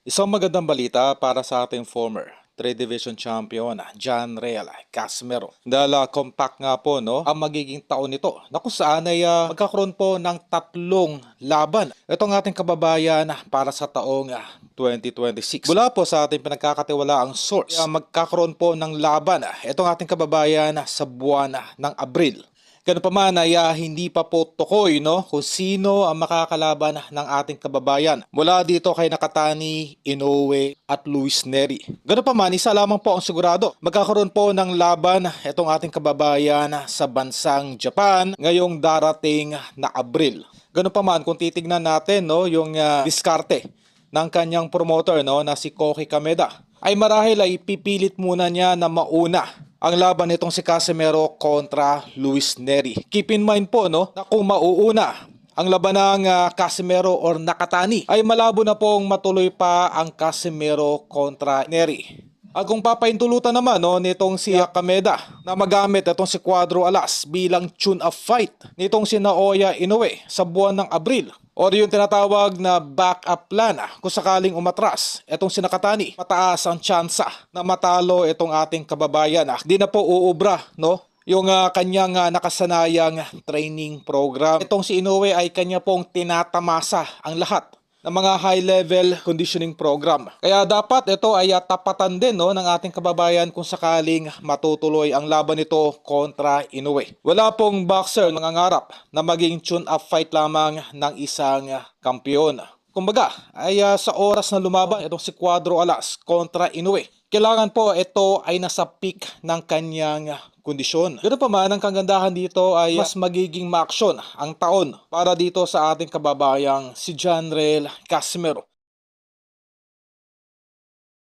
Isang magandang balita para sa ating former 3 Division Champion, John Real Casimero. Dahil compact nga po no, ang magiging taon nito na kung saan ay magkakaroon po ng tatlong laban. Itong ating kababayan para sa taong 2026. Mula po sa ating pinagkakatiwalaang source, magkakaroon po ng laban itong ating kababayan sa buwan ng Abril. Ganun pa man ay hindi pa po tukoy no, kung sino ang makakalaban ng ating kababayan. Mula dito kay Nakatani, Inoue at Luis Neri. Ganun pa man, isa lamang po ang sigurado. Magkakaroon po ng laban itong ating kababayan sa bansang Japan ngayong darating na Abril. Ganun pa man, kung titignan natin no, yung diskarte ng kanyang promoter no, na si Koki Kameda, ay marahil ay pipilit muna niya na mauna ang laban nitong si Casimero kontra Luis Neri. Keep in mind po no, na kung mauuna ang laban ng Casimero or Nakatani, ay malabo na pong matuloy pa ang Casimero kontra Neri. At kung papaintulutan naman no, nitong si Kameda na magamit itong si Cuadro Alas bilang tune-up fight nitong si Naoya Inoue sa buwan ng Abril, o yung tinatawag na backup plan kung sakaling umatras itong si Nakatani, mataas ang tsansa na matalo itong ating kababayan. Di na po uubra no, yung kanyang nakasanayang training program. Itong si Inoue ay kanya pong tinatamasa ang lahat ng mga high-level conditioning program. Kaya dapat ito ay tapatan din no, ng ating kababayan kung sakaling matutuloy ang laban nito kontra Inoue. Wala pong boxer nangangarap na maging tune-up fight lamang ng isang kampiyon. Kumbaga, ay sa oras na lumaban itong si Cuadro Alas kontra Inoue, kailangan po ito ay nasa peak ng kanyang kondisyon. Ganun pa man, ang kagandahan dito ay mas magiging ma-action ang taon para dito sa ating kababayang si John Real Casimero.